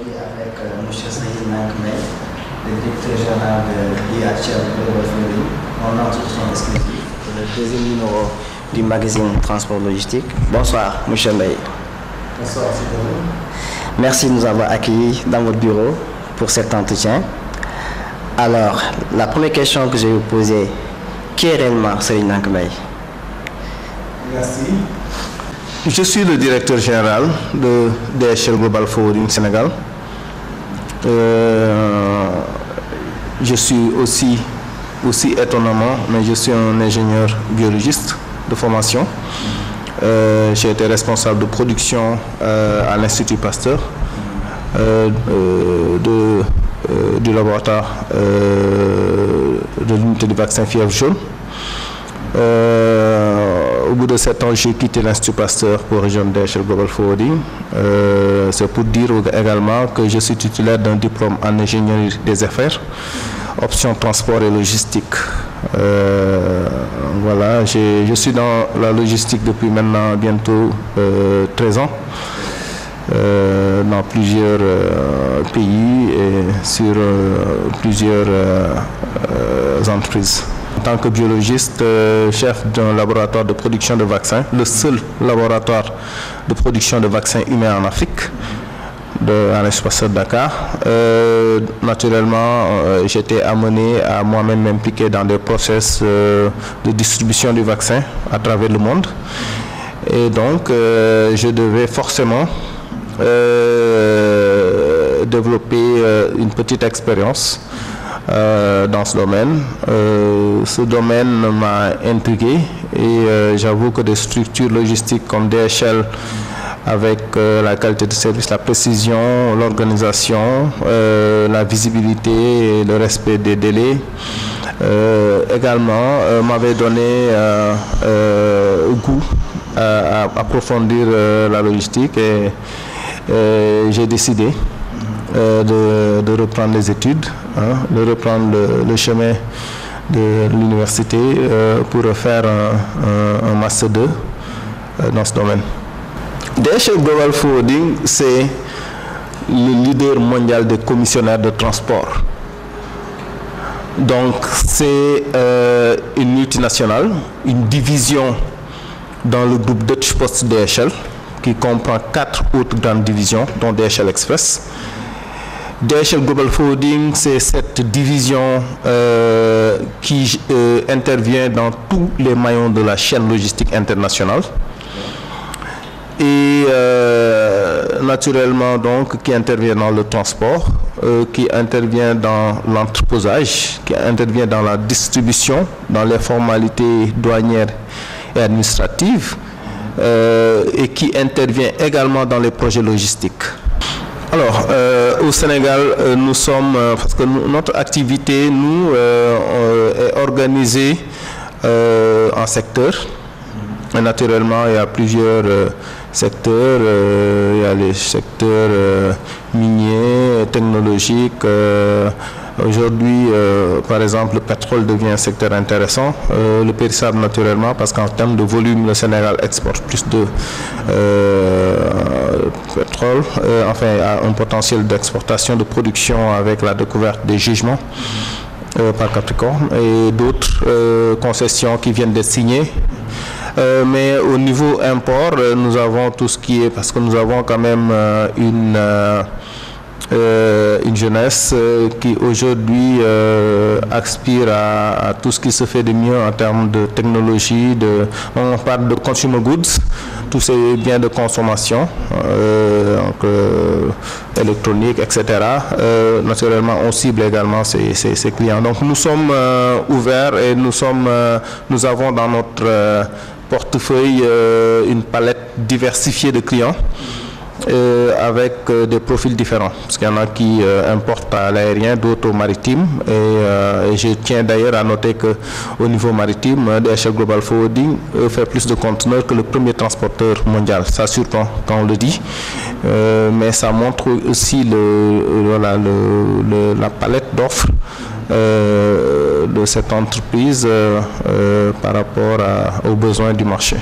aujourd'hui avec M. Saïd Nankmei, le directeur général de DHL Global Forwarding, en entretien exclusif pour le deuxième numéro du magazine Transport Logistique. Bonsoir, M. Mbaye. Bonsoir, c'est Merci de nous avoir accueillis dans votre bureau pour cet entretien. Alors, la première question que je vais vous poser, qui est réellement Saïd Nankmei? Merci. Je suis le directeur général de DHL Global Forwarding Sénégal. Je suis aussi étonnamment, mais je suis un ingénieur biologiste de formation. J'ai été responsable de production à l'Institut Pasteur du laboratoire de l'unité de vaccin fièvre jaune. Au bout de 7 ans, j'ai quitté l'Institut Pasteur pour rejoindre DHL Global Forwarding. C'est pour dire également que je suis titulaire d'un diplôme en ingénierie des affaires, option transport et logistique. Voilà, je suis dans la logistique depuis maintenant bientôt 13 ans, dans plusieurs pays et sur plusieurs entreprises. En tant que biologiste, chef d'un laboratoire de production de vaccins, le seul laboratoire de production de vaccins humains en Afrique, à l'Institut de Dakar. Naturellement, j'étais amené à moi-même m'impliquer dans des process de distribution du vaccin à travers le monde. Et donc, je devais forcément développer une petite expérience dans ce domaine. Ce domaine m'a intrigué et j'avoue que des structures logistiques comme DHL, avec la qualité de service, la précision, l'organisation, la visibilité et le respect des délais, également m'avait donné goût à approfondir la logistique et j'ai décidé de reprendre les études, de reprendre le chemin de l'université pour faire un Master 2 dans ce domaine. DHL Global Forwarding, c'est le leader mondial des commissionnaires de transport. Donc, c'est une multinationale, une division dans le groupe Deutsche Post DHL, qui comprend 4 autres grandes divisions, dont DHL Express. DHL Global Forwarding, c'est cette division qui intervient dans tous les maillons de la chaîne logistique internationale. Et naturellement donc qui intervient dans le transport, qui intervient dans l'entreposage, qui intervient dans la distribution, dans les formalités douanières et administratives, et qui intervient également dans les projets logistiques. Alors, au Sénégal, nous sommes, parce que notre activité, nous, est organisée en secteurs. Et naturellement, il y a plusieurs secteurs. Il y a les secteurs miniers, technologiques. Aujourd'hui, par exemple, le pétrole devient un secteur intéressant. Le périssable, naturellement, parce qu'en termes de volume, le Sénégal exporte plus de pétrole. Enfin, il y a un potentiel d'exportation, de production avec la découverte des gisements par Capricorne et d'autres concessions qui viennent d'être signées. Mais au niveau import, nous avons tout ce qui est, parce que nous avons quand même une jeunesse qui aujourd'hui aspire à tout ce qui se fait de mieux en termes de technologie, on parle de consumer goods, tous ces biens de consommation, donc, électronique, etc. Naturellement, on cible également ces clients. Donc nous sommes ouverts et nous avons dans notre portefeuille une palette diversifiée de clients. Avec des profils différents, parce qu'il y en a qui importent à l'aérien, d'autres au maritime, et je tiens d'ailleurs à noter qu'au niveau maritime, DHL Global Forwarding fait plus de conteneurs que le premier transporteur mondial, ça surprend quand on le dit, mais ça montre aussi la palette d'offres de cette entreprise par rapport aux besoins du marché.